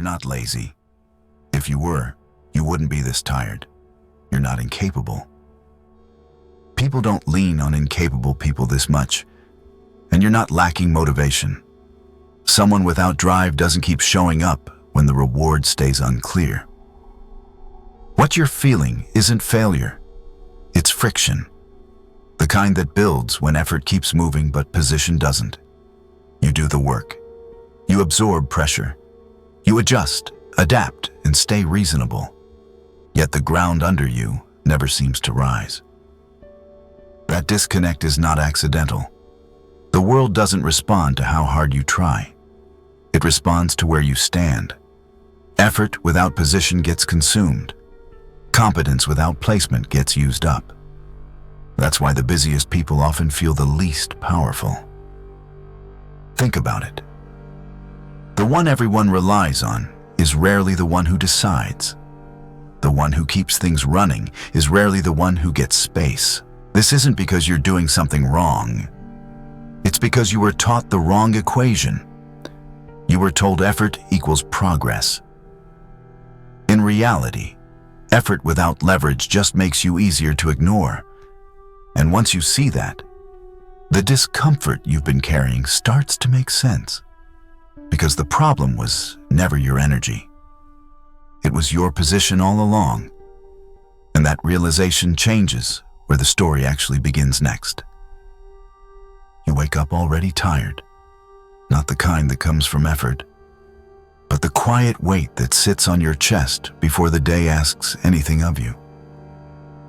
You're not lazy. If you were, you wouldn't be this tired. You're not incapable. People don't lean on incapable people this much, and you're not lacking motivation. Someone without drive doesn't keep showing up when the reward stays unclear. What you're feeling isn't failure. It's friction. The kind that builds when effort keeps moving but position doesn't. You do the work. You absorb pressure. You adjust, adapt, and stay reasonable. Yet the ground under you never seems to rise. That disconnect is not accidental. The world doesn't respond to how hard you try. It responds to where you stand. Effort without position gets consumed. Competence without placement gets used up. That's why the busiest people often feel the least powerful. Think about it. The one everyone relies on is rarely the one who decides. The one who keeps things running is rarely the one who gets space. This isn't because you're doing something wrong. It's because you were taught the wrong equation. You were told effort equals progress. In reality, effort without leverage just makes you easier to ignore. And once you see that, the discomfort you've been carrying starts to make sense. Because the problem was never your energy. It was your position all along. And that realization changes where the story actually begins next. You wake up already tired, not the kind that comes from effort, but the quiet weight that sits on your chest before the day asks anything of you.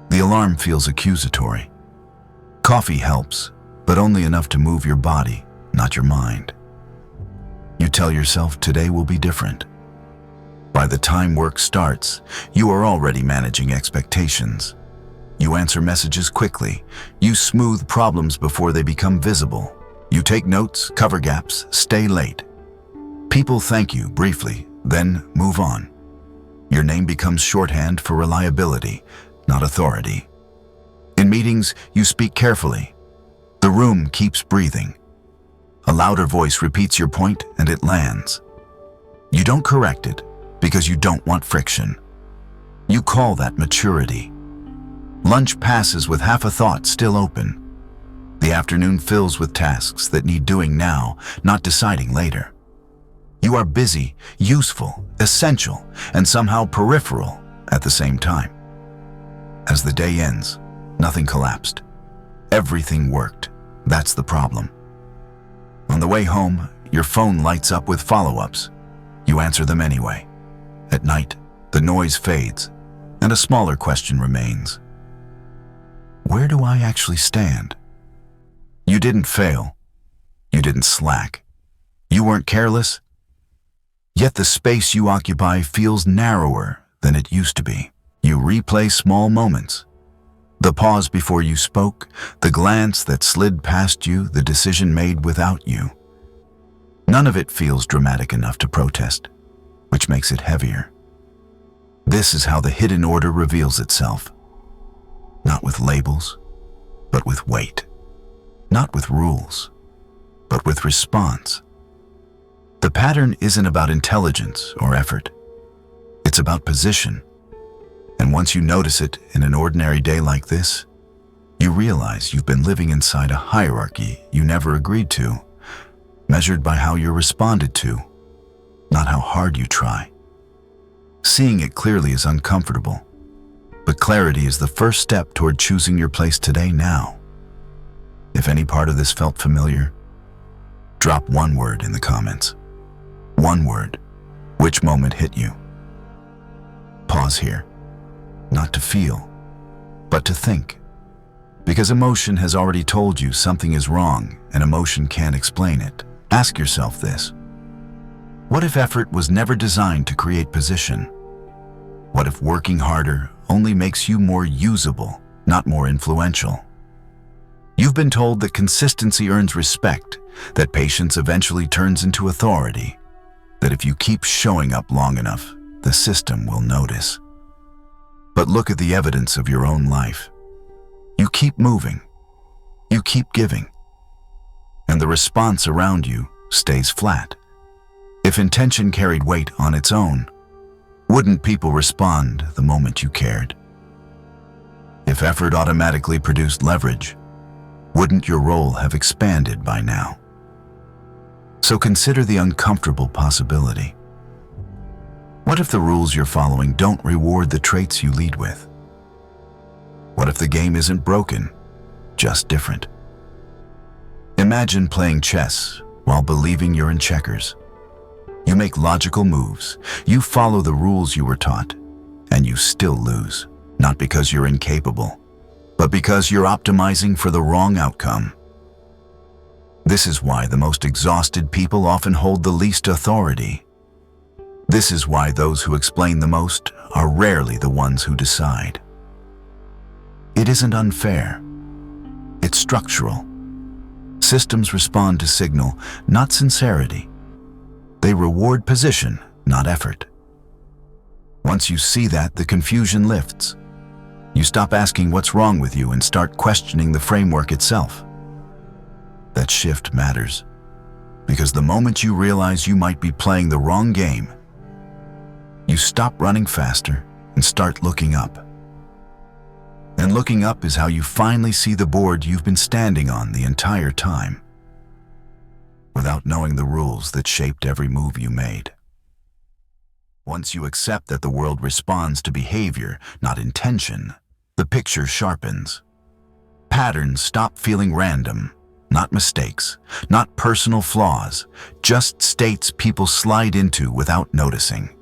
The alarm feels accusatory. Coffee helps, but only enough to move your body, not your mind. You tell yourself today will be different. By the time work starts, you are already managing expectations. You answer messages quickly. You smooth problems before they become visible. You take notes, cover gaps, stay late. People thank you briefly, then move on. Your name becomes shorthand for reliability, not authority. In meetings, you speak carefully. The room keeps breathing. A louder voice repeats your point and it lands. You don't correct it because you don't want friction. You call that maturity. Lunch passes with half a thought still open. The afternoon fills with tasks that need doing now, not deciding later. You are busy, useful, essential, and somehow peripheral at the same time. As the day ends, nothing collapsed. Everything worked. That's the problem. On the way home, your phone lights up with follow-ups. You answer them anyway. At night, the noise fades, and a smaller question remains. Where do I actually stand? You didn't fail. You didn't slack. You weren't careless. Yet the space you occupy feels narrower than it used to be. You replay small moments. The pause before you spoke, the glance that slid past you, the decision made without you. None of it feels dramatic enough to protest, which makes it heavier. This is how the hidden order reveals itself. Not with labels, but with weight. Not with rules, but with response. The pattern isn't about intelligence or effort. It's about position. And once you notice it in an ordinary day like this, you realize you've been living inside a hierarchy you never agreed to, measured by how you're responded to, not how hard you try. Seeing it clearly is uncomfortable, but clarity is the first step toward choosing your place today now. If any part of this felt familiar, drop one word in the comments. One word. Which moment hit you? Pause here. Not to feel, but to think. Because emotion has already told you something is wrong and emotion can't explain it. Ask yourself this. What if effort was never designed to create position? What if working harder only makes you more usable, not more influential? You've been told that consistency earns respect, that patience eventually turns into authority, that if you keep showing up long enough, the system will notice. But look at the evidence of your own life. You keep moving. You keep giving. And the response around you stays flat. If intention carried weight on its own, wouldn't people respond the moment you cared? If effort automatically produced leverage, wouldn't your role have expanded by now? So consider the uncomfortable possibility. What if the rules you're following don't reward the traits you lead with? What if the game isn't broken, just different? Imagine playing chess while believing you're in checkers. You make logical moves, you follow the rules you were taught, and you still lose, not because you're incapable, but because you're optimizing for the wrong outcome. This is why the most exhausted people often hold the least authority. This is why those who explain the most are rarely the ones who decide. It isn't unfair. It's structural. Systems respond to signal, not sincerity. They reward position, not effort. Once you see that, the confusion lifts. You stop asking what's wrong with you and start questioning the framework itself. That shift matters, because the moment you realize you might be playing the wrong game, you stop running faster and start looking up. And looking up is how you finally see the board you've been standing on the entire time, without knowing the rules that shaped every move you made. Once you accept that the world responds to behavior, not intention, the picture sharpens. Patterns stop feeling random, not mistakes, not personal flaws, just states people slide into without noticing.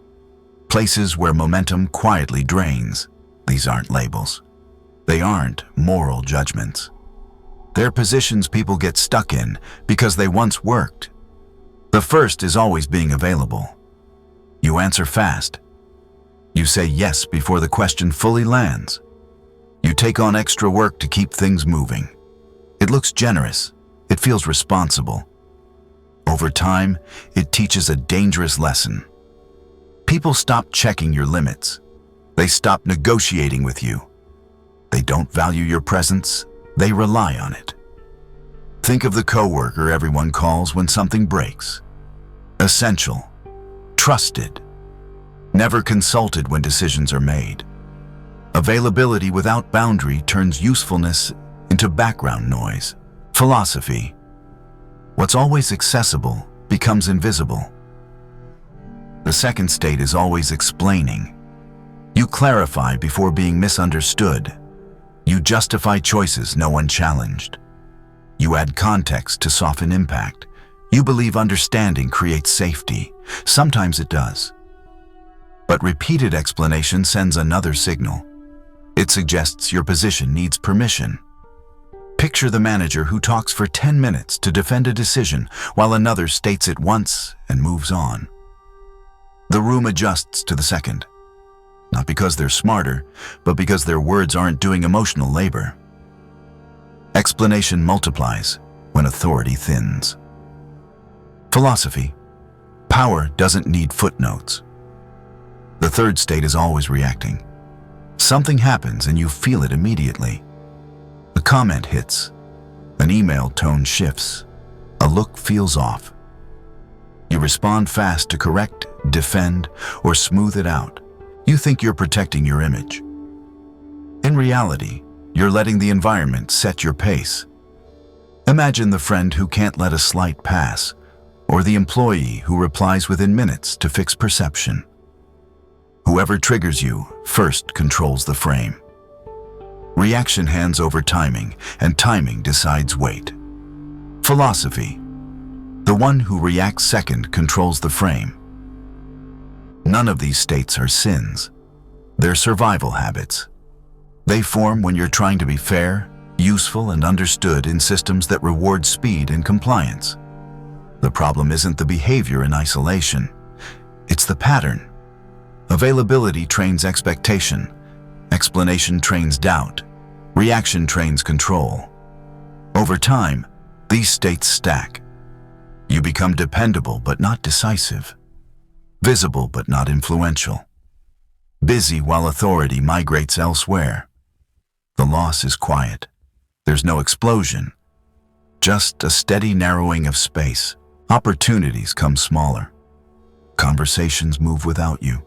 Places where momentum quietly drains. These aren't labels. They aren't moral judgments. They're positions people get stuck in because they once worked. The first is always being available. You answer fast. You say yes before the question fully lands. You take on extra work to keep things moving. It looks generous. It feels responsible. Over time, it teaches a dangerous lesson. People stop checking your limits. They stop negotiating with you. They don't value your presence. They rely on it. Think of the coworker everyone calls when something breaks. Essential. Trusted. Never consulted when decisions are made. Availability without boundary turns usefulness into background noise. Philosophy. What's always accessible becomes invisible. The second state is always explaining. You clarify before being misunderstood. You justify choices no one challenged. You add context to soften impact. You believe understanding creates safety. Sometimes it does. But repeated explanation sends another signal. It suggests your position needs permission. Picture the manager who talks for 10 minutes to defend a decision while another states it once and moves on. The room adjusts to the second. Not because they're smarter, but because their words aren't doing emotional labor. Explanation multiplies when authority thins. Philosophy. Power doesn't need footnotes. The third state is always reacting. Something happens and you feel it immediately. A comment hits. An email tone shifts. A look feels off. You respond fast to correct, defend, or smooth it out. You think you're protecting your image. In reality, you're letting the environment set your pace. Imagine the friend who can't let a slight pass, or the employee who replies within minutes to fix perception. Whoever triggers you first controls the frame. Reaction hands over timing, and timing decides weight. Philosophy. The one who reacts second controls the frame. None of these states are sins. They're survival habits. They form when you're trying to be fair, useful, and understood in systems that reward speed and compliance. The problem isn't the behavior in isolation. It's the pattern. Availability trains expectation. Explanation trains doubt. Reaction trains control. Over time, these states stack. You become dependable but not decisive. Visible but not influential. Busy while authority migrates elsewhere. The loss is quiet. There's no explosion. Just a steady narrowing of space. Opportunities come smaller. Conversations move without you.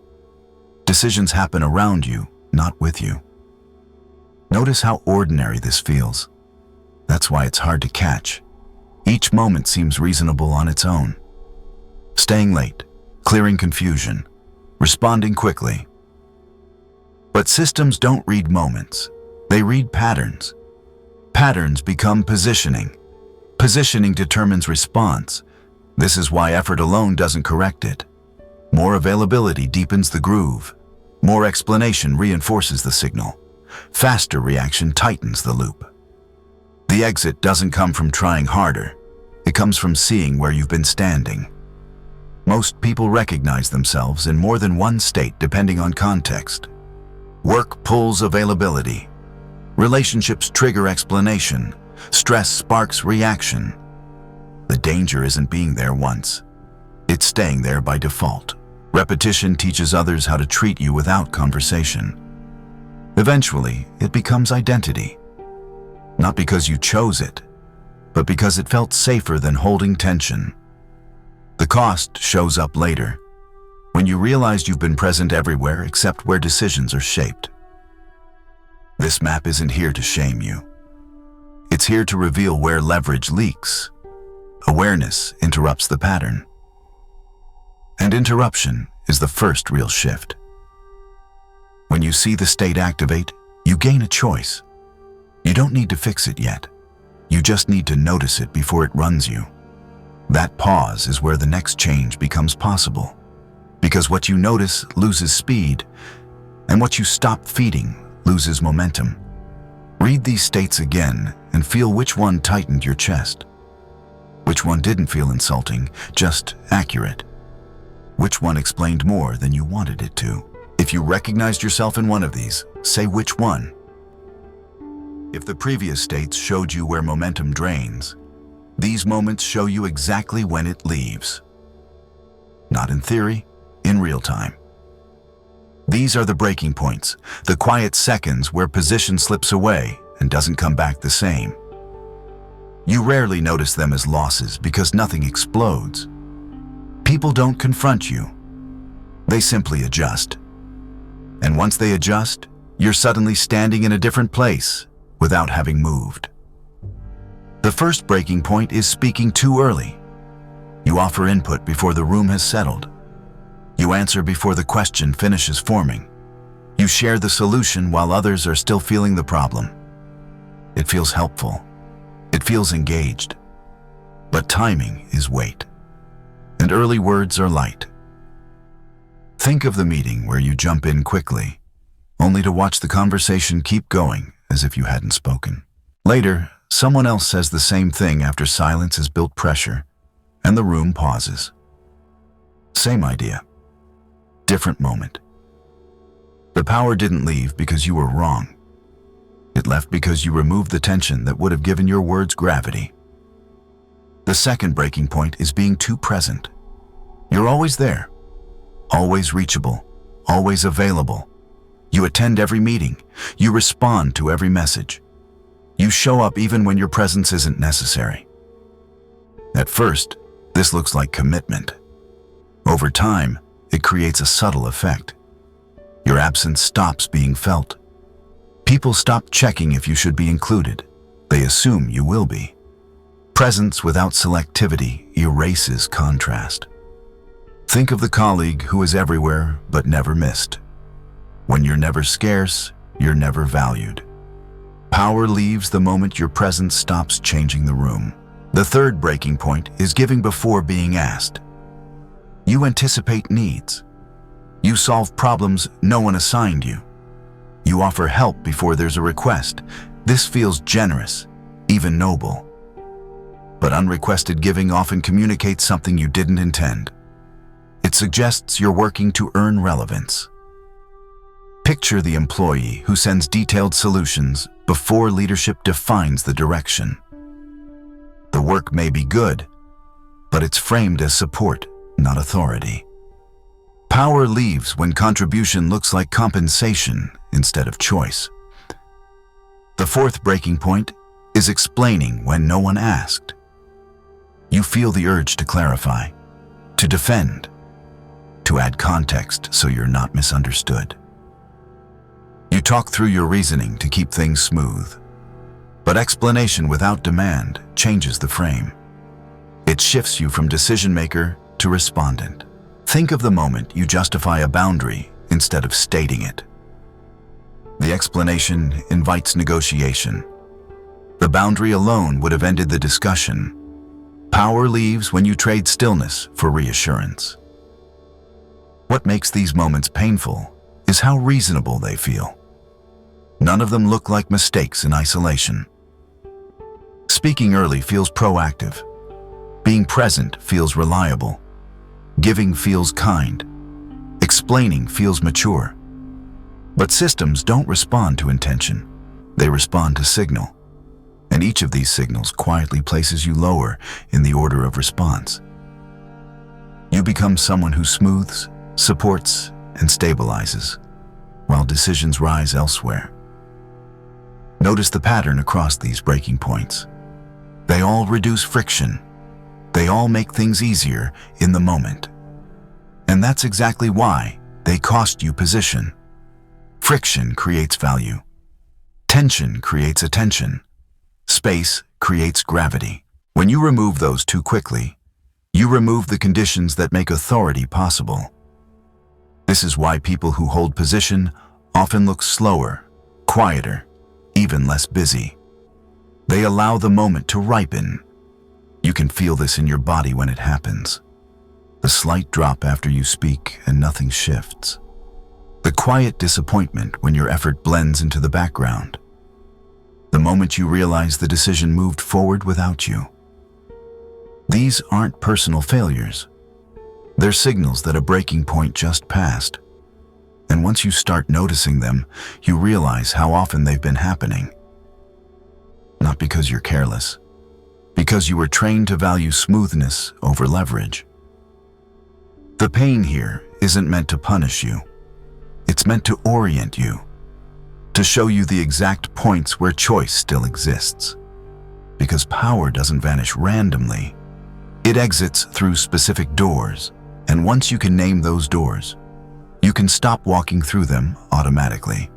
Decisions happen around you, not with you. Notice how ordinary this feels. That's why it's hard to catch. Each moment seems reasonable on its own. Staying late, clearing confusion, responding quickly. But systems don't read moments. They read patterns. Patterns become positioning. Positioning determines response. This is why effort alone doesn't correct it. More availability deepens the groove. More explanation reinforces the signal. Faster reaction tightens the loop. The exit doesn't come from trying harder. It comes from seeing where you've been standing. Most people recognize themselves in more than one state depending on context. Work pulls availability. Relationships trigger explanation. Stress sparks reaction. The danger isn't being there once. It's staying there by default. Repetition teaches others how to treat you without conversation. Eventually, it becomes identity. Not because you chose it, but because it felt safer than holding tension. The cost shows up later, when you realize you've been present everywhere except where decisions are shaped. This map isn't here to shame you. It's here to reveal where leverage leaks. Awareness interrupts the pattern. And interruption is the first real shift. When you see the state activate, you gain a choice. You don't need to fix it yet. You just need to notice it before it runs you. That pause is where the next change becomes possible. Because what you notice loses speed, and what you stop feeding loses momentum. Read these states again and feel which one tightened your chest. Which one didn't feel insulting, just accurate. Which one explained more than you wanted it to. If you recognized yourself in one of these, say which one. If the previous states showed you where momentum drains, these moments show you exactly when it leaves. Not in theory, in real time. These are the breaking points, the quiet seconds where position slips away and doesn't come back the same. You rarely notice them as losses because nothing explodes. People don't confront you. They simply adjust. And once they adjust, you're suddenly standing in a different place without having moved. The first breaking point is speaking too early. You offer input before the room has settled. You answer before the question finishes forming. You share the solution while others are still feeling the problem. It feels helpful. It feels engaged. But timing is weight. And early words are light. Think of the meeting where you jump in quickly, only to watch the conversation keep going as if you hadn't spoken. Later, someone else says the same thing after silence has built pressure, and the room pauses. Same idea. Different moment. The power didn't leave because you were wrong. It left because you removed the tension that would have given your words gravity. The second breaking point is being too present. You're always there, always reachable, always available. You attend every meeting. You respond to every message. You show up even when your presence isn't necessary. At first, this looks like commitment. Over time, it creates a subtle effect. Your absence stops being felt. People stop checking if you should be included. They assume you will be. Presence without selectivity erases contrast. Think of the colleague who is everywhere but never missed. When you're never scarce, you're never valued. Power leaves the moment your presence stops changing the room. The third breaking point is giving before being asked. You anticipate needs. You solve problems no one assigned you. You offer help before there's a request. This feels generous, even noble. But unrequested giving often communicates something you didn't intend. It suggests you're working to earn relevance. Picture the employee who sends detailed solutions before leadership defines the direction. The work may be good, but it's framed as support, not authority. Power leaves when contribution looks like compensation instead of choice. The fourth breaking point is explaining when no one asked. You feel the urge to clarify, to defend, to add context so you're not misunderstood. You talk through your reasoning to keep things smooth, but explanation without demand changes the frame. It shifts you from decision maker to respondent. Think of the moment you justify a boundary instead of stating it. The explanation invites negotiation. The boundary alone would have ended the discussion. Power leaves when you trade stillness for reassurance. What makes these moments painful is how reasonable they feel. None of them look like mistakes in isolation. Speaking early feels proactive. Being present feels reliable. Giving feels kind. Explaining feels mature. But systems don't respond to intention. They respond to signal. And each of these signals quietly places you lower in the order of response. You become someone who smooths, supports, and stabilizes, while decisions rise elsewhere. Notice the pattern across these breaking points. They all reduce friction. They all make things easier in the moment. And that's exactly why they cost you position. Friction creates value. Tension creates attention. Space creates gravity. When you remove those too quickly, you remove the conditions that make authority possible. This is why people who hold position often look slower, quieter, even less busy. They allow the moment to ripen. You can feel this in your body when it happens. The slight drop after you speak and nothing shifts. The quiet disappointment when your effort blends into the background. The moment you realize the decision moved forward without you. These aren't personal failures. They're signals that a breaking point just passed. And once you start noticing them, you realize how often they've been happening. Not because you're careless, because you were trained to value smoothness over leverage. The pain here isn't meant to punish you. It's meant to orient you, to show you the exact points where choice still exists. Because power doesn't vanish randomly. It exits through specific doors, and once you can name those doors, you can stop walking through them automatically.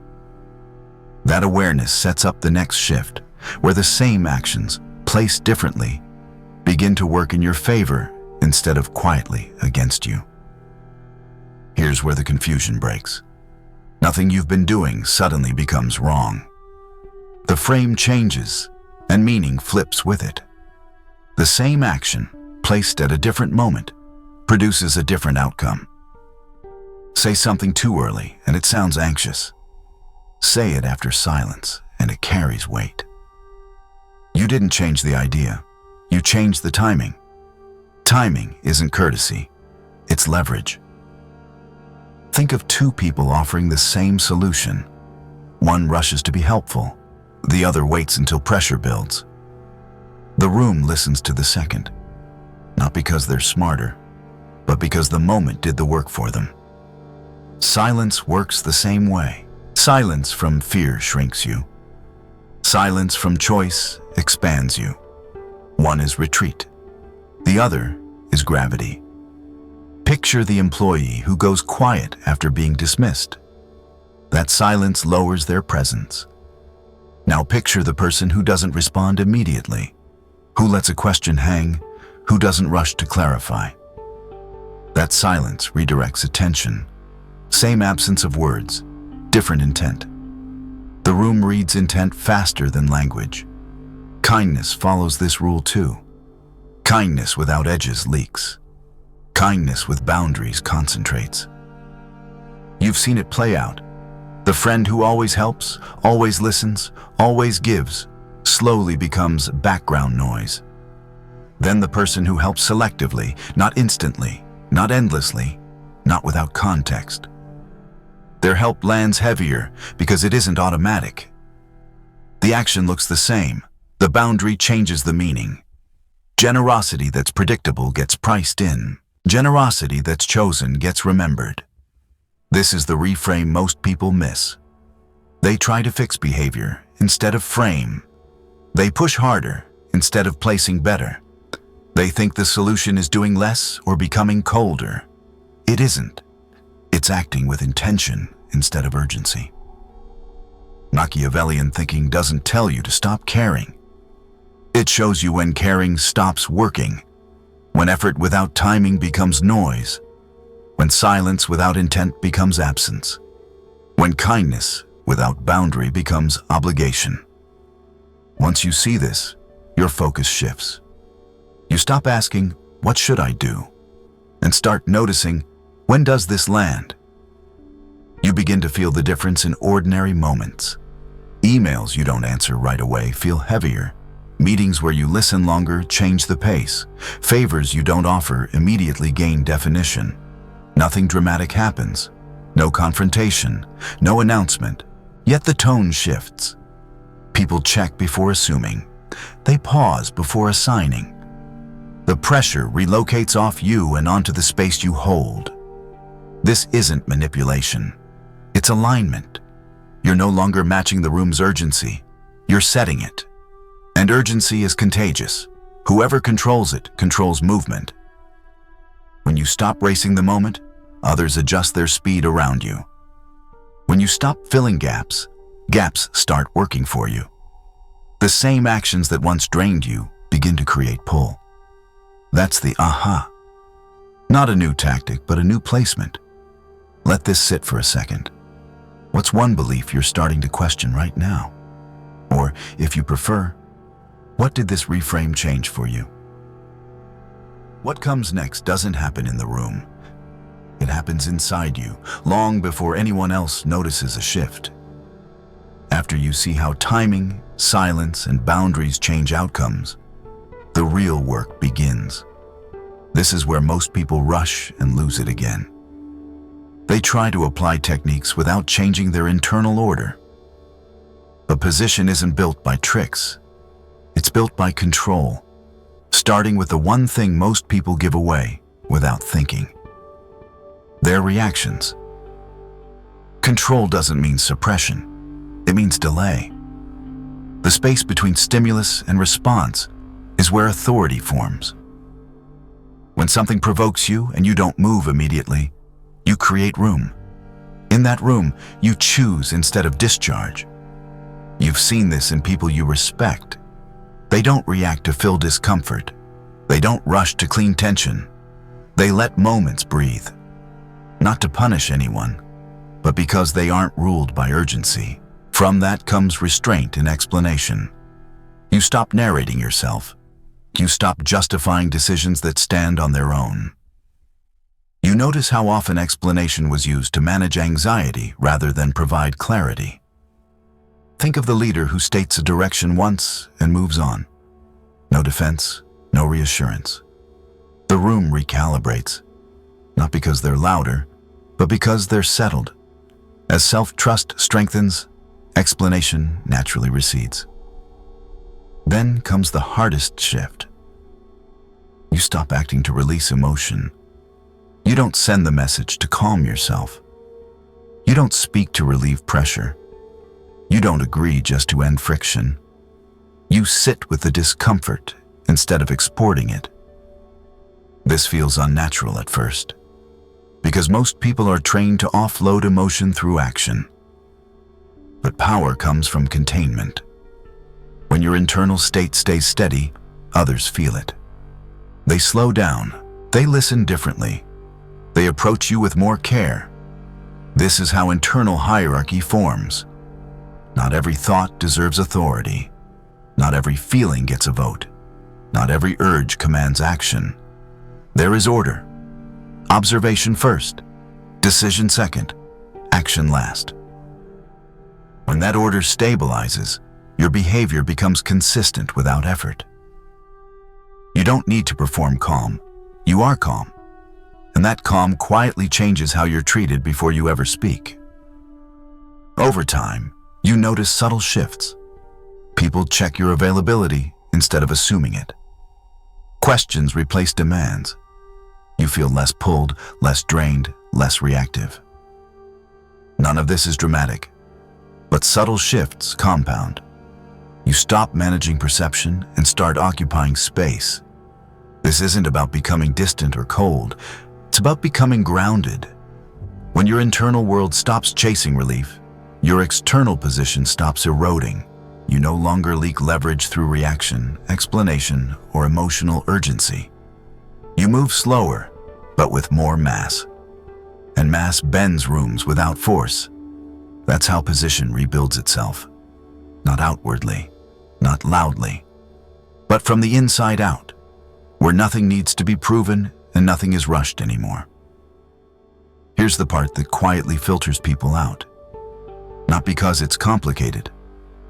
That awareness sets up the next shift, where the same actions, placed differently, begin to work in your favor instead of quietly against you. Here's where the confusion breaks. Nothing you've been doing suddenly becomes wrong. The frame changes, and meaning flips with it. The same action, placed at a different moment, produces a different outcome. Say something too early, and it sounds anxious. Say it after silence, and it carries weight. You didn't change the idea. You changed the timing. Timing isn't courtesy. It's leverage. Think of two people offering the same solution. One rushes to be helpful. The other waits until pressure builds. The room listens to the second, not because they're smarter, but because the moment did the work for them. Silence works the same way. Silence from fear shrinks you. Silence from choice expands you. One is retreat. The other is gravity. Picture the employee who goes quiet after being dismissed. That silence lowers their presence. Now picture the person who doesn't respond immediately, who lets a question hang, who doesn't rush to clarify. That silence redirects attention. Same absence of words, different intent. The room reads intent faster than language. Kindness follows this rule too. Kindness without edges leaks. Kindness with boundaries concentrates. You've seen it play out. The friend who always helps, always listens, always gives, slowly becomes background noise. Then the person who helps selectively, not instantly, not endlessly, not without context. Their help lands heavier because it isn't automatic. The action looks the same. The boundary changes the meaning. Generosity that's predictable gets priced in. Generosity that's chosen gets remembered. This is the reframe most people miss. They try to fix behavior instead of frame. They push harder instead of placing better. They think the solution is doing less or becoming colder. It isn't. It's acting with intention instead of urgency. Machiavellian thinking doesn't tell you to stop caring. It shows you when caring stops working, when effort without timing becomes noise, when silence without intent becomes absence, when kindness without boundary becomes obligation. Once you see this, your focus shifts. You stop asking, "What should I do?" and start noticing, "When does this land?" You begin to feel the difference in ordinary moments. Emails you don't answer right away feel heavier. Meetings where you listen longer change the pace. Favors you don't offer immediately gain definition. Nothing dramatic happens. No confrontation, no announcement. Yet the tone shifts. People check before assuming. They pause before assigning. The pressure relocates off you and onto the space you hold. This isn't manipulation. It's alignment. You're no longer matching the room's urgency. You're setting it. And urgency is contagious. Whoever controls it controls movement. When you stop racing the moment, others adjust their speed around you. When you stop filling gaps, gaps start working for you. The same actions that once drained you begin to create pull. That's the aha. Not a new tactic, but a new placement. Let this sit for a second. What's one belief you're starting to question right now? Or, if you prefer, what did this reframe change for you? What comes next doesn't happen in the room. It happens inside you, long before anyone else notices a shift. After you see how timing, silence, and boundaries change outcomes, the real work begins. This is where most people rush and lose it again. They try to apply techniques without changing their internal order. But position isn't built by tricks. It's built by control, starting with the one thing most people give away without thinking: their reactions. Control doesn't mean suppression. It means delay. The space between stimulus and response is where authority forms. When something provokes you and you don't move immediately, you create room. In that room, you choose instead of discharge. You've seen this in people you respect. They don't react to fill discomfort. They don't rush to clean tension. They let moments breathe. Not to punish anyone, but because they aren't ruled by urgency. From that comes restraint and explanation. You stop narrating yourself. You stop justifying decisions that stand on their own. You notice how often explanation was used to manage anxiety rather than provide clarity. Think of the leader who states a direction once and moves on. No defense, no reassurance. The room recalibrates, not because they're louder, but because they're settled. As self-trust strengthens, explanation naturally recedes. Then comes the hardest shift. You stop acting to release emotion. You don't send the message to calm yourself. You don't speak to relieve pressure. You don't agree just to end friction. You sit with the discomfort instead of exporting it. This feels unnatural at first, because most people are trained to offload emotion through action. But power comes from containment. When your internal state stays steady, others feel it. They slow down. They listen differently. They approach you with more care. This is how internal hierarchy forms. Not every thought deserves authority. Not every feeling gets a vote. Not every urge commands action. There is order. Observation first. Decision second. Action last. When that order stabilizes, your behavior becomes consistent without effort. You don't need to perform calm. You are calm. And that calm quietly changes how you're treated before you ever speak. Over time, you notice subtle shifts. People check your availability instead of assuming it. Questions replace demands. You feel less pulled, less drained, less reactive. None of this is dramatic, but subtle shifts compound. You stop managing perception and start occupying space. This isn't about becoming distant or cold. It's about becoming grounded. When your internal world stops chasing relief, your external position stops eroding. You no longer leak leverage through reaction, explanation, or emotional urgency. You move slower, but with more mass. And mass bends rooms without force. That's how position rebuilds itself. Not outwardly, not loudly, but from the inside out, where nothing needs to be proven and nothing is rushed anymore. Here's the part that quietly filters people out. Not because it's complicated,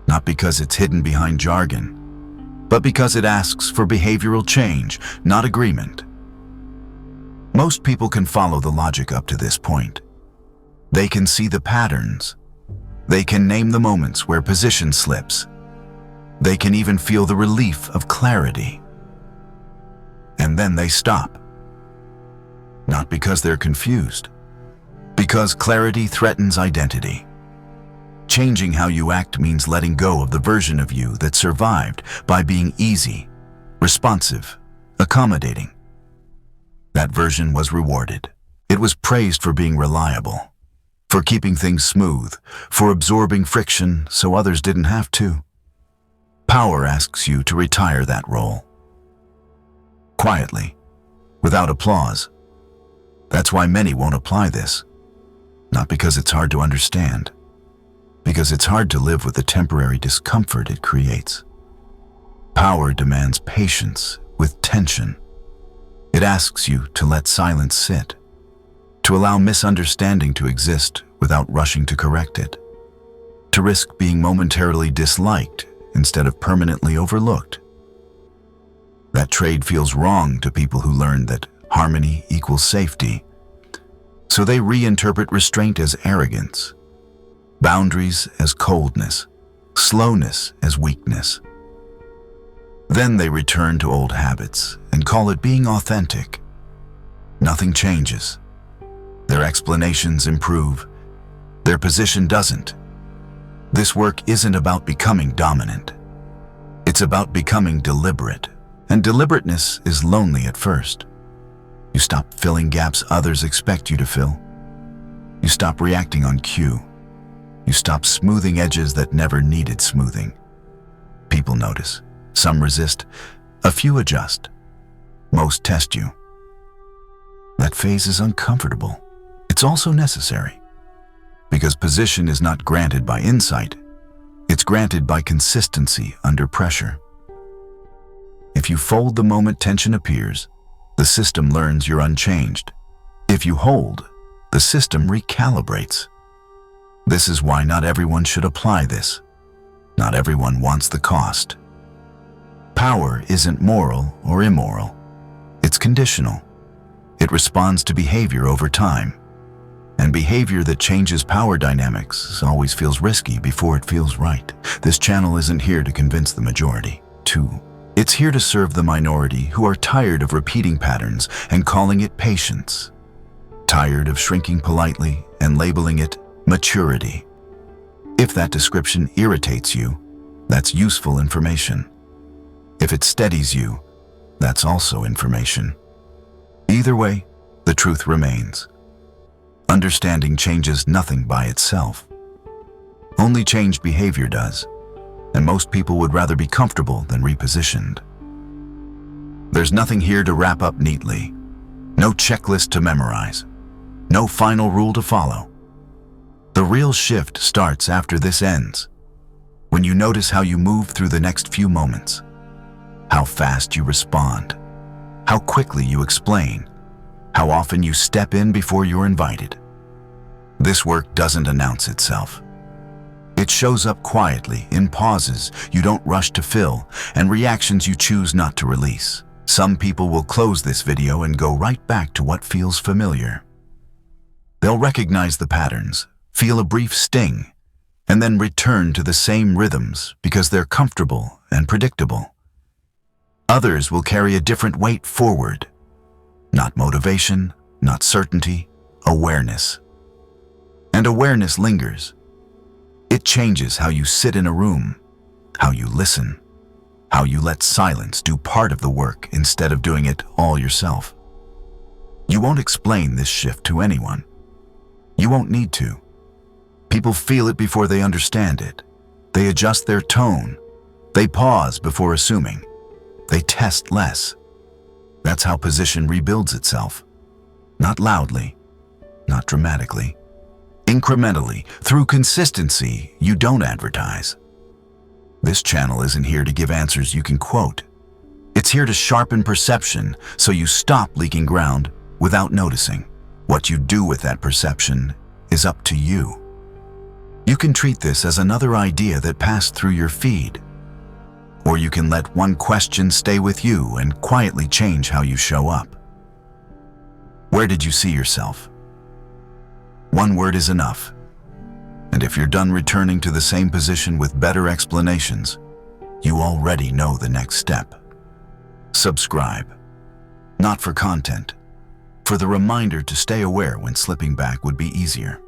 not because it's hidden behind jargon, but because it asks for behavioral change, not agreement. Most people can follow the logic up to this point. They can see the patterns. They can name the moments where position slips. They can even feel the relief of clarity. And then they stop. Not because they're confused, because clarity threatens identity. Changing how you act means letting go of the version of you that survived by being easy, responsive, accommodating. That version was rewarded. It was praised for being reliable, for keeping things smooth, for absorbing friction so others didn't have to. Power asks you to retire that role. Quietly, without applause. That's why many won't apply this. Not because it's hard to understand, because it's hard to live with the temporary discomfort it creates. Power demands patience with tension. It asks you to let silence sit, to allow misunderstanding to exist without rushing to correct it, to risk being momentarily disliked instead of permanently overlooked. That trade feels wrong to people who learned that harmony equals safety, so they reinterpret restraint as arrogance, boundaries as coldness, slowness as weakness. Then they return to old habits and call it being authentic. Nothing changes. Their explanations improve. Their position doesn't. This work isn't about becoming dominant. It's about becoming deliberate. And deliberateness is lonely at first. You stop filling gaps others expect you to fill. You stop reacting on cue. You stop smoothing edges that never needed smoothing. People notice. Some resist. A few adjust. Most test you. That phase is uncomfortable. It's also necessary. Because position is not granted by insight. It's granted by consistency under pressure. If you fold the moment tension appears, the system learns you're unchanged. If you hold, the system recalibrates. This is why not everyone should apply this. Not everyone wants the cost. Power isn't moral or immoral. It's conditional. It responds to behavior over time. And behavior that changes power dynamics always feels risky before it feels right. This channel isn't here to convince the majority. It's here to serve the minority who are tired of repeating patterns and calling it patience. Tired of shrinking politely and labeling it maturity. If that description irritates you, that's useful information. If it steadies you, that's also information. Either way, the truth remains. Understanding changes nothing by itself. Only changed behavior does, and most people would rather be comfortable than repositioned. There's nothing here to wrap up neatly, no checklist to memorize, no final rule to follow. The real shift starts after this ends, when you notice how you move through the next few moments, how fast you respond, how quickly you explain, how often you step in before you're invited. This work doesn't announce itself. It shows up quietly in pauses you don't rush to fill and reactions you choose not to release. Some people will close this video and go right back to what feels familiar. They'll recognize the patterns, feel a brief sting, and then return to the same rhythms because they're comfortable and predictable. Others will carry a different weight forward. Not motivation, not certainty, awareness. And awareness lingers. It changes how you sit in a room, how you listen, how you let silence do part of the work instead of doing it all yourself. You won't explain this shift to anyone. You won't need to. People feel it before they understand it. They adjust their tone. They pause before assuming. They test less. That's how position rebuilds itself. Not loudly, not dramatically. Incrementally, through consistency you don't advertise. This channel isn't here to give answers you can quote. It's here to sharpen perception so you stop leaking ground without noticing. What you do with that perception is up to you. You can treat this as another idea that passed through your feed. Or you can let one question stay with you and quietly change how you show up. Where did you see yourself? One word is enough. And if you're done returning to the same position with better explanations, you already know the next step. Subscribe. Not for content, for the reminder to stay aware when slipping back would be easier.